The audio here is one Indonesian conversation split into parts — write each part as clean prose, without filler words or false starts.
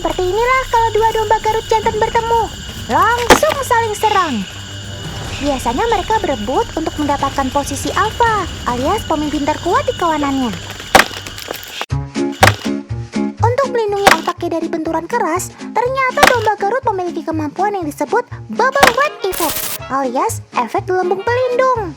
Seperti inilah kalau dua domba Garut jantan bertemu. Langsung saling serang. Biasanya mereka berebut untuk mendapatkan posisi alfa, alias pemimpin terkuat di kawanannya. Untuk melindungi otaknya dari benturan keras, ternyata domba Garut memiliki kemampuan yang disebut bubble wrap effect, alias efek gelembung pelindung.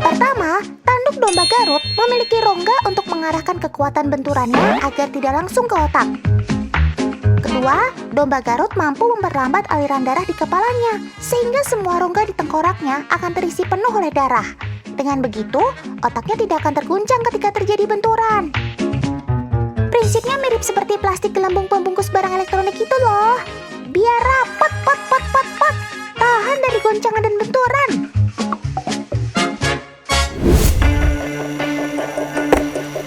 Pertama, tanduk domba Garut memiliki rongga untuk mengarahkan kekuatan benturannya agar tidak langsung ke otak. Kedua, domba Garut mampu memperlambat aliran darah di kepalanya, sehingga semua rongga di tengkoraknya akan terisi penuh oleh darah. Dengan begitu, otaknya tidak akan terguncang ketika terjadi benturan. Prinsipnya mirip seperti plastik gelembung pembungkus barang elektronik itu loh. Biar rapat, tahan dari goncangan dan benturan.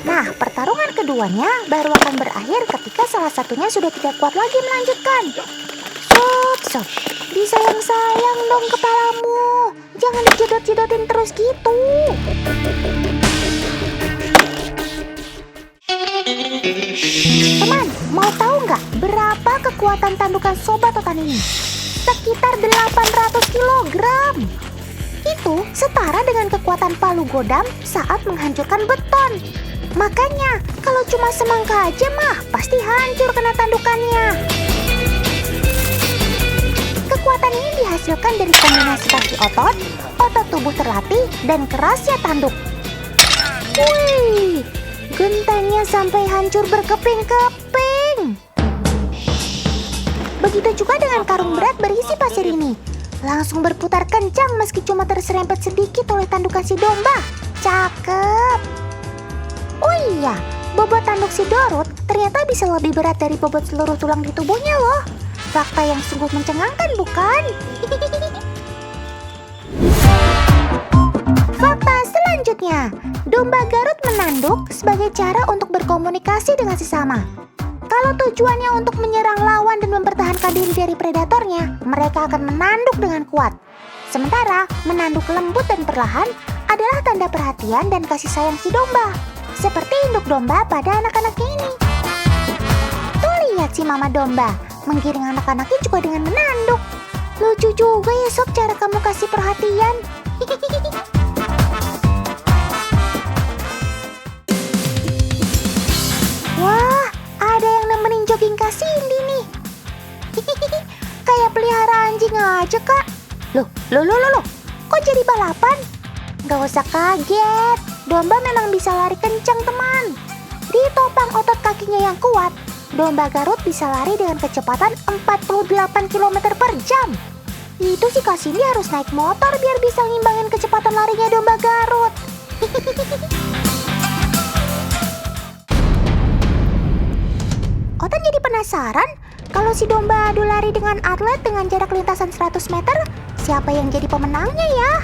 Nah, pertarungan keduanya baru akan berakhir ketika salah satunya sudah tidak kuat lagi melanjutkan. Sob, disayang-sayang dong kepalamu. Jangan dijedot-jedotin terus gitu. Teman, mau tahu nggak berapa kekuatan tandukan Sobat Otan ini? Sekitar 800 kilogram. Itu setara dengan kekuatan palu godam saat menghancurkan beton. Makanya, kalau cuma semangka aja mah pasti hancur kena tandukannya. Kekuatan ini dihasilkan dari kombinasi kaki otot tubuh terlatih, dan kerasnya tanduk. Wih, gentengnya sampai hancur berkeping-keping. Begitu juga dengan karung berat berisi pasir ini. Langsung berputar kencang meski cuma terserempet sedikit oleh tandukan si domba. Cakep. Oh iya, bobot tanduk si Dorut ternyata bisa lebih berat dari bobot seluruh tulang di tubuhnya loh. Fakta yang sungguh mencengangkan, bukan? Fakta selanjutnya, domba Garut menanduk sebagai cara untuk berkomunikasi dengan sesama. Kalau tujuannya untuk menyerang lawan dan mempertahankan diri dari predatornya, mereka akan menanduk dengan kuat. Sementara menanduk lembut dan perlahan adalah tanda perhatian dan kasih sayang si domba. Seperti induk domba pada anak-anaknya ini. Tuh lihat si mama domba, menggiring anak-anaknya juga dengan menanduk. Lucu juga ya sob cara kamu kasih perhatian. Wah, ada yang nemenin jogging Kak Cindy nih. Kayak pelihara anjing aja kak. Loh, kok jadi balapan? Gak usah kaget, domba memang bisa lari kencang teman. Ditopang otot kakinya yang kuat, domba Garut bisa lari dengan kecepatan 48 km per jam. Itu si Kak Cindy harus naik motor biar bisa ngimbangin kecepatan larinya domba Garut. Otan jadi penasaran, kalau si domba adu lari dengan atlet dengan jarak lintasan 100 meter, siapa yang jadi pemenangnya ya?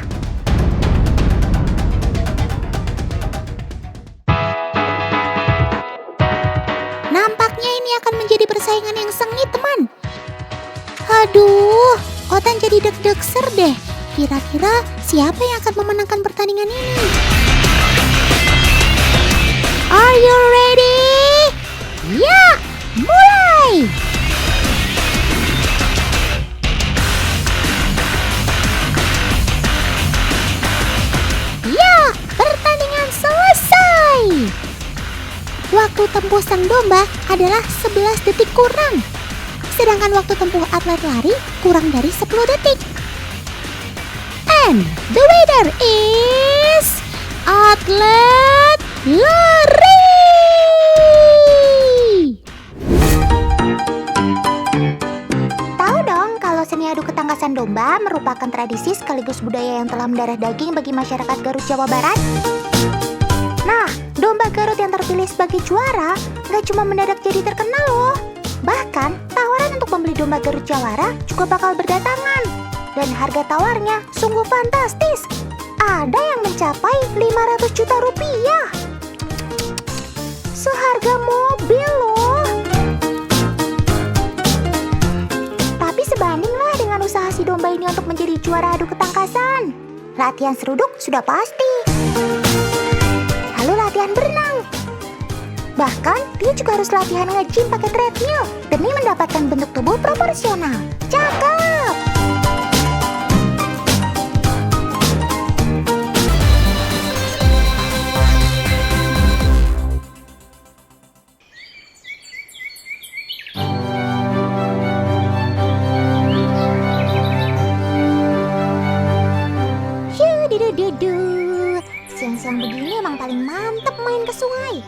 Nampaknya ini akan menjadi persaingan yang sengit, teman. Aduh, Otan jadi deg-degser deh. Kira-kira siapa yang akan memenangkan pertandingan ini? Are you ready? Ya, mulai! Ya, pertandingan selesai! Waktu tempuh sang domba adalah 11 detik kurang. Sedangkan waktu tempuh atlet lari kurang dari 10 detik. And the winner is atlet lari! Tahu dong kalau seni adu ketangkasan domba merupakan tradisi sekaligus budaya yang telah mendarah daging bagi masyarakat Garut Jawa Barat? Nah, domba Garut yang terpilih sebagai juara gak cuma mendadak jadi terkenal loh. Bahkan, tawaran untuk membeli domba Garut Jawara juga bakal berdatangan. Dan harga tawarnya sungguh fantastis. Ada yang mencapai 500 juta rupiah. Seharga mobil loh. Tapi sebandinglah dengan usaha si domba ini untuk menjadi juara adu ketangkasan. Latihan seruduk sudah pasti. Lalu latihan berenang. Bahkan, dia juga harus latihan nge-gym pakai treadmill demi mendapatkan bentuk tubuh proporsional. Cakep! Shududududu. Siang-siang begini emang paling mantep main ke sungai.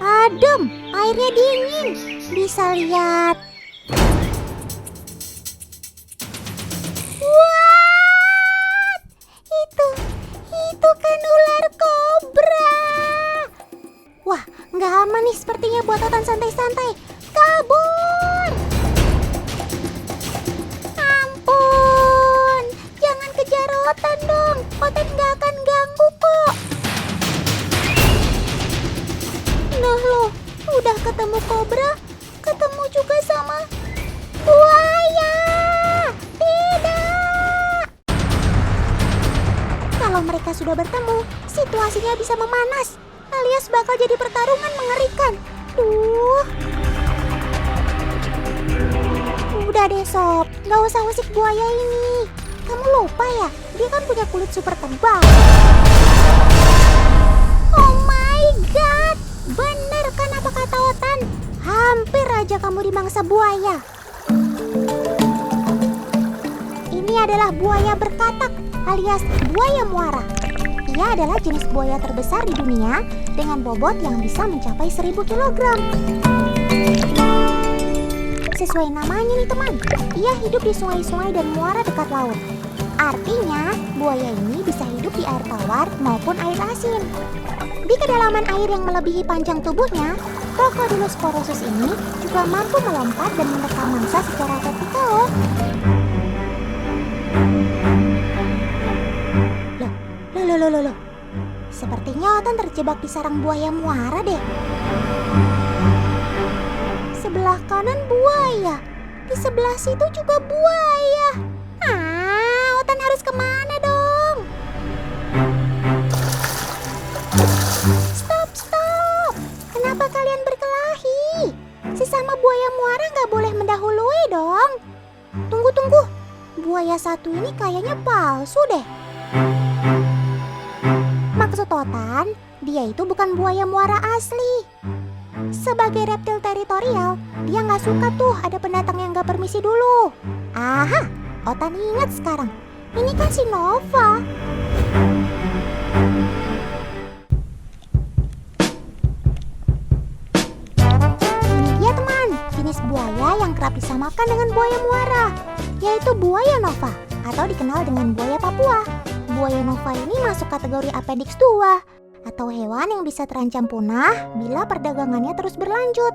Adem, airnya dingin. Bisa lihat. What? Itu kan ular kobra. Wah, nggak aman nih sepertinya buat Otan santai-santai. Kabur! Ampun, jangan kejar Otan dong. Otan nggak akan ganggu kok. Nah loh, udah ketemu kobra, ketemu juga sama buaya. Tidak. Kalau mereka sudah bertemu, situasinya bisa memanas, alias bakal jadi pertarungan mengerikan. Udah deh Sob, gak usah usik buaya ini. Kamu lupa ya, dia kan punya kulit super tebal. Oh my god, bener kan apa kata Otan? Hampir aja kamu dimangsa buaya. Ini adalah buaya berkatak alias buaya muara. Ia adalah jenis buaya terbesar di dunia dengan bobot yang bisa mencapai 1000 kg. Sesuai namanya nih teman, ia hidup di sungai-sungai dan muara dekat laut. Artinya, buaya ini bisa hidup di air tawar maupun air asin. Di kedalaman air yang melebihi panjang tubuhnya, Crocodylus porosus ini juga mampu melompat dan menekan mangsa secara vertikal loh. Loh. Sepertinya Otan terjebak di sarang buaya muara deh. Sebelah kanan buaya, di sebelah situ juga buaya. Otan harus kemana dong? Stop. Kenapa kalian berkelahi? Sesama buaya muara nggak boleh mendahului dong. Tunggu. Buaya satu ini kayaknya palsu deh. Maksud Otan, dia itu bukan buaya muara asli. Sebagai reptil teritorial, dia nggak suka tuh ada pendatang yang nggak permisi dulu. Aha, Otan ingat sekarang. Ini kan si Nova. Ini dia teman, jenis buaya yang kerap disamakan dengan buaya muara, yaitu buaya Nova atau dikenal dengan buaya Papua. Buaya Nova ini masuk kategori Appendix 2 atau hewan yang bisa terancam punah bila perdagangannya terus berlanjut.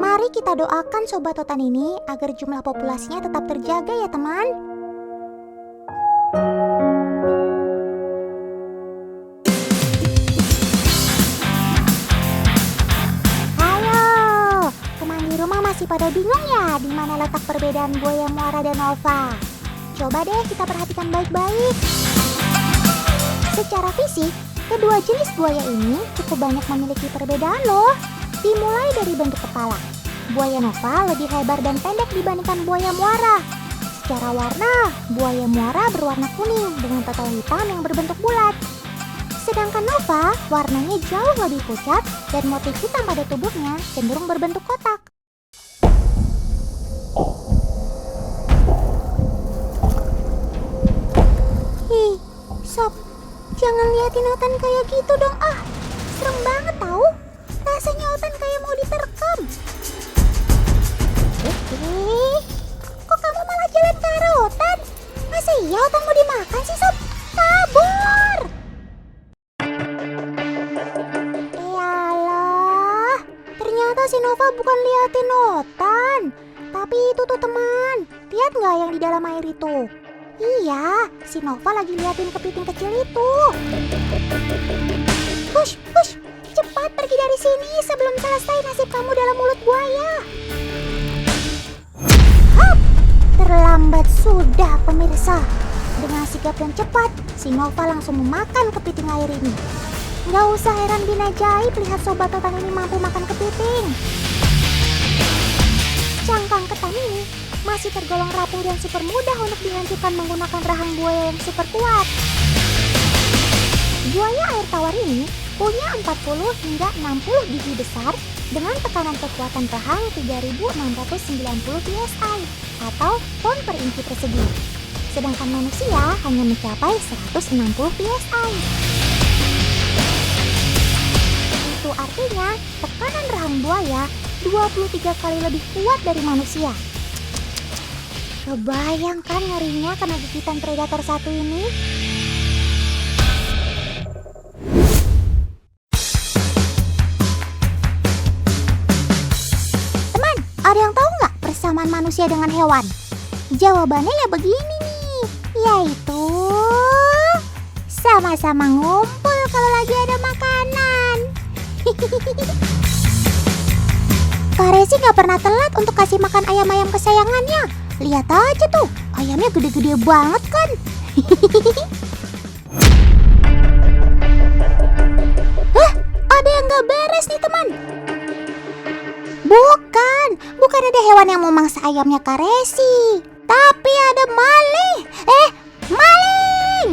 Mari kita doakan sobat Otan ini agar jumlah populasinya tetap terjaga ya teman. Halo, teman di rumah masih pada bingung ya di mana letak perbedaan buaya muara dan Nova? Coba deh kita perhatikan baik-baik. Secara fisik, kedua jenis buaya ini cukup banyak memiliki perbedaan loh. Dimulai dari bentuk kepala. Buaya Nova lebih lebar dan pendek dibandingkan buaya muara. Secara warna, buaya muara berwarna kuning dengan total hitam yang berbentuk bulat. Sedangkan Nova warnanya jauh lebih pucat dan motif hitam pada tubuhnya cenderung berbentuk kotak. Sob, jangan liatin Otan kayak gitu dong serem banget tau. Rasanya Otan kayak mau diterkam. Kok kamu malah jalan ke arah Otan? Masa iya Otan mau dimakan sih Sob? Kabur! Yalah, ternyata si Nova bukan liatin Otan, tapi itu tuh teman. Lihat nggak yang di dalam air itu? Iya, si Nova lagi liatin kepiting kecil itu. Push, cepat pergi dari sini sebelum selesai nasib kamu dalam mulut buaya. Hap, terlambat sudah pemirsa. Dengan sigap dan cepat, si Nova langsung memakan kepiting air ini. Nggak usah heran bin ajaib lihat sobat totan ini mampu makan kepiting. Cangkang ketan ini masih tergolong rapuh dan super mudah untuk dihancurkan menggunakan rahang buaya yang super kuat. Buaya air tawar ini punya 40 hingga 60 gigi besar dengan tekanan kekuatan rahang 3690 psi atau pound per inci persegi. Sedangkan manusia hanya mencapai 160 psi. Itu artinya tekanan rahang buaya 23 kali lebih kuat dari manusia. Kebayang kan ngerinya kena gigitan predator satu ini? Teman, ada yang tahu nggak persamaan manusia dengan hewan? Jawabannya ya begini nih, yaitu sama-sama ngumpul kalau lagi ada makanan. Kak Resi gak pernah telat untuk kasih makan ayam-ayam kesayangannya. Lihat aja tuh, ayamnya gede-gede banget kan. Ada yang gak beres nih teman. Bukan ada hewan yang mau mangsa ayamnya Kak Resi, tapi ada maling. Maling!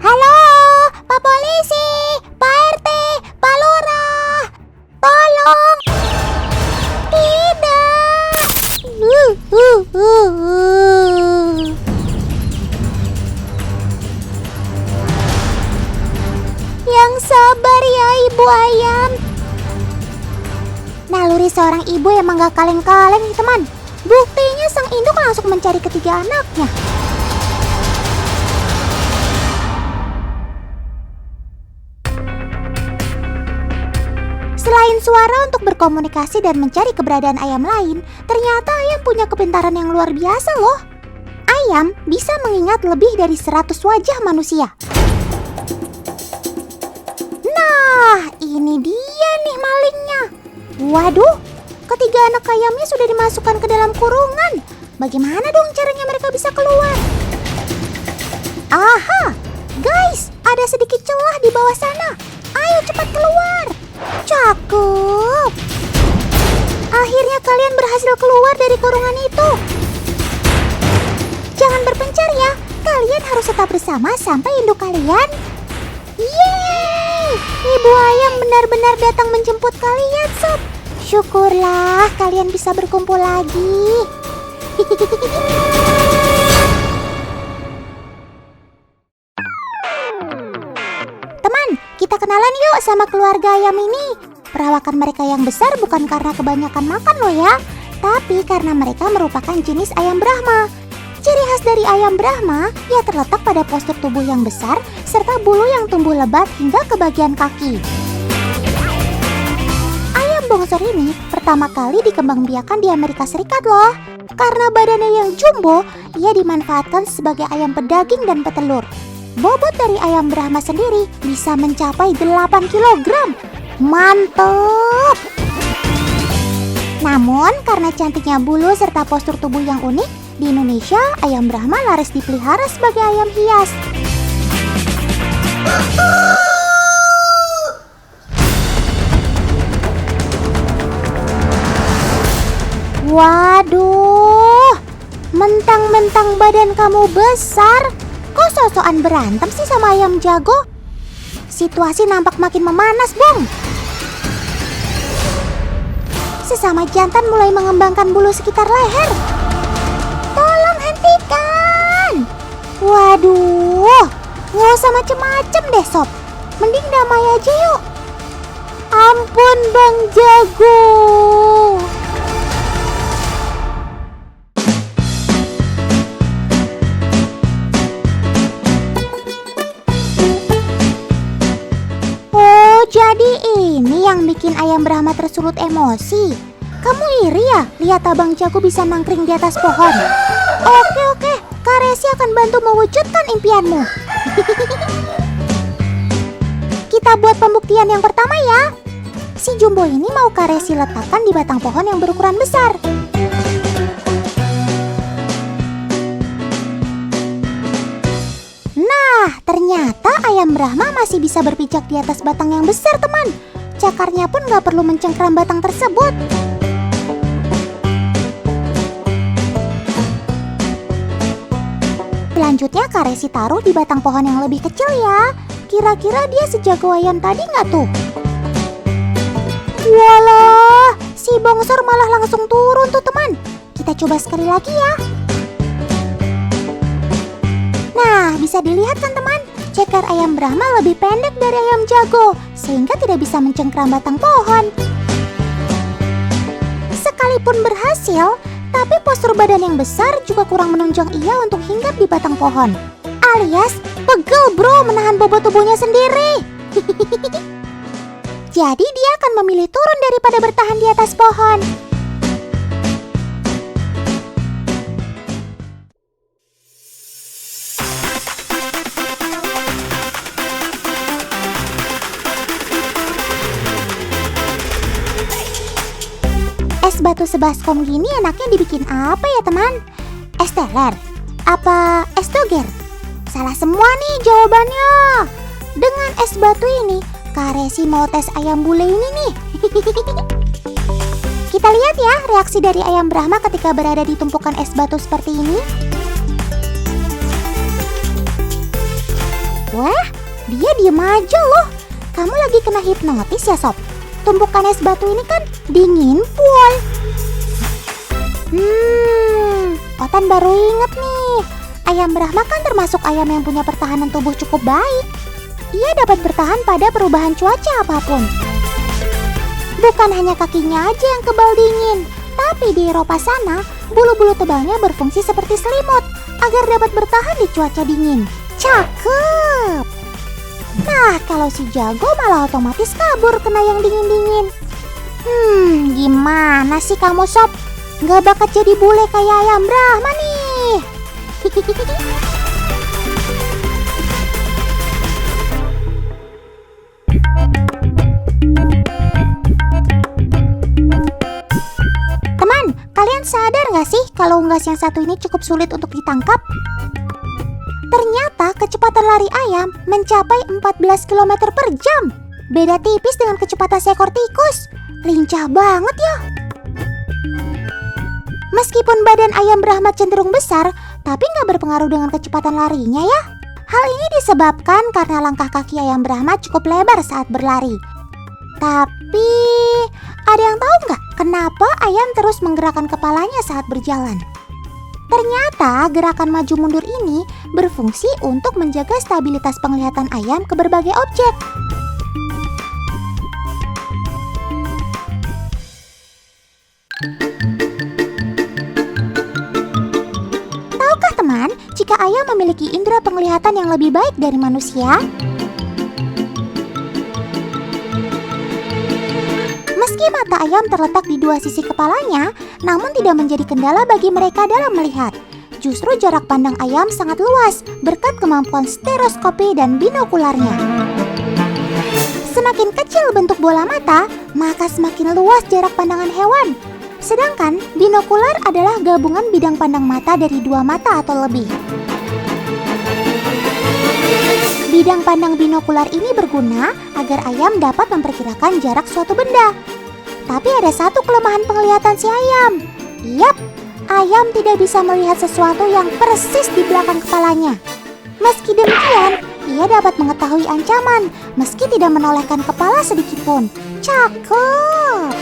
Halo, Pak Polisi, Pak RT, Pak Lurah, tolong! Tidak! Yang sabar ya ibu ayam. Naluri seorang ibu emang gak kaleng-kaleng nih teman. Buktinya sang induk langsung mencari ketiga anaknya. Selain suara untuk berkomunikasi dan mencari keberadaan ayam lain, ternyata ayam punya kepintaran yang luar biasa loh. Ayam bisa mengingat lebih dari 100 wajah manusia. Nah, ini dia nih malingnya. Waduh, ketiga anak ayamnya sudah dimasukkan ke dalam kurungan. Bagaimana dong caranya mereka bisa keluar? Aha, guys, ada sedikit celah di bawah sana. Ayo cepat keluar. Cakep. Akhirnya kalian berhasil keluar dari kurungan itu. Jangan berpencar ya. Kalian harus tetap bersama sampai induk kalian. Yeay! Ibu ayam benar-benar datang menjemput kalian, sob. Syukurlah kalian bisa berkumpul lagi. Teman, kita kenalan yuk sama keluarga ayam ini. Perawakan mereka yang besar bukan karena kebanyakan makan loh ya, tapi karena mereka merupakan jenis ayam Brahma. Ciri khas dari ayam Brahma ya terletak pada postur tubuh yang besar serta bulu yang tumbuh lebat hingga ke bagian kaki. Ayam bongsor ini pertama kali dikembangbiakan di Amerika Serikat loh. Karena badannya yang jumbo, ia dimanfaatkan sebagai ayam pedaging dan petelur. Bobot dari ayam Brahma sendiri bisa mencapai 8 kg. Mantap! Namun karena cantiknya bulu serta postur tubuh yang unik, di Indonesia ayam Brahma laris dipelihara sebagai ayam hias. Waduh, mentang-mentang badan kamu besar, kok sosokan berantem sih sama ayam jago? Situasi nampak makin memanas, Bung. Sesama jantan mulai mengembangkan bulu sekitar leher. Tolong hentikan. Waduh, nggak usah macem-macem deh, Sob. Mending damai aja yuk. Ampun, Bang Jago. Jadi ini yang bikin ayam Brahma tersulut emosi. Kamu iri ya lihat Abang Jago bisa nangkring di atas pohon? Oke, Kak Resi akan bantu mewujudkan impianmu. Kita buat pembuktian yang pertama ya. Si Jumbo ini mau Kak Resi letakkan di batang pohon yang berukuran besar. Ternyata ayam Brahma masih bisa berpijak di atas batang yang besar, teman. Cakarnya pun gak perlu mencengkram batang tersebut. Selanjutnya Kak Resi taruh di batang pohon yang lebih kecil ya. Kira-kira dia sejago ayam tadi nggak tuh? Walah, si bongsor malah langsung turun tuh teman. Kita coba sekali lagi ya. Nah, bisa dilihat kan teman? Cakar ayam Brahma lebih pendek dari ayam jago, sehingga tidak bisa mencengkram batang pohon. Sekalipun berhasil, tapi postur badan yang besar juga kurang menunjang ia untuk hinggap di batang pohon. Alias, pegel bro menahan bobot tubuhnya sendiri. Jadi dia akan memilih turun daripada bertahan di atas pohon. Es batu sebaskom gini enaknya dibikin apa ya teman? Es teler? Apa es doger? Salah semua nih jawabannya. Dengan es batu ini, Kak Resi mau tes ayam bule ini nih. Kita lihat ya reaksi dari ayam Brahma ketika berada di tumpukan es batu seperti ini. Wah, dia diem aja loh. Kamu lagi kena hipnotis ya sob? Tumpukan es batu ini kan dingin pul. Otan baru inget nih. Ayam Brahma kan termasuk ayam yang punya pertahanan tubuh cukup baik. Ia dapat bertahan pada perubahan cuaca apapun. Bukan hanya kakinya aja yang kebal dingin, tapi di Eropa sana, bulu-bulu tebalnya berfungsi seperti selimut agar dapat bertahan di cuaca dingin. Cakep! Nah, kalau si jago malah otomatis kabur kena yang dingin-dingin. Gimana sih kamu sob? Gak bakat jadi bule kayak ayam Brahma nih. Teman, kalian sadar gak sih kalau unggas yang satu ini cukup sulit untuk ditangkap? Ternyata kecepatan lari ayam mencapai 14 km per jam. Beda tipis dengan kecepatan seekor tikus. Lincah banget ya. Meskipun badan ayam Brahma cenderung besar, tapi nggak berpengaruh dengan kecepatan larinya ya. Hal ini disebabkan karena langkah kaki ayam Brahma cukup lebar saat berlari. Tapi, ada yang tahu nggak kenapa ayam terus menggerakkan kepalanya saat berjalan? Ternyata gerakan maju mundur ini berfungsi untuk menjaga stabilitas penglihatan ayam ke berbagai objek. Tahukah teman, jika ayam memiliki indera penglihatan yang lebih baik dari manusia? Meski mata ayam terletak di dua sisi kepalanya, namun tidak menjadi kendala bagi mereka dalam melihat. Justru jarak pandang ayam sangat luas berkat kemampuan stereoskopi dan binokularnya. Semakin kecil bentuk bola mata, maka semakin luas jarak pandangan hewan. Sedangkan binokular adalah gabungan bidang pandang mata dari dua mata atau lebih. Bidang pandang binokular ini berguna agar ayam dapat memperkirakan jarak suatu benda. Tapi ada satu kelemahan penglihatan si ayam. Yap, ayam tidak bisa melihat sesuatu yang persis di belakang kepalanya. Meski demikian, ia dapat mengetahui ancaman meski tidak menolehkan kepala sedikitpun. Cakep!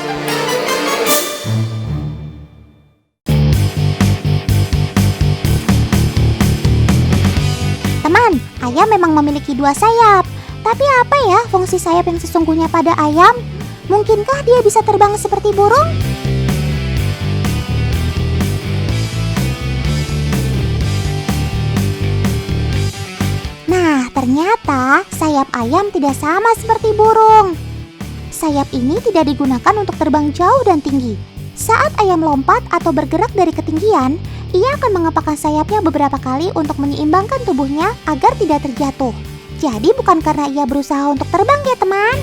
Teman, ayam memang memiliki dua sayap. Tapi apa ya fungsi sayap yang sesungguhnya pada ayam? Mungkinkah dia bisa terbang seperti burung? Nah, ternyata sayap ayam tidak sama seperti burung. Sayap ini tidak digunakan untuk terbang jauh dan tinggi. Saat ayam lompat atau bergerak dari ketinggian, ia akan mengepakkan sayapnya beberapa kali untuk menyeimbangkan tubuhnya agar tidak terjatuh. Jadi bukan karena ia berusaha untuk terbang ya teman.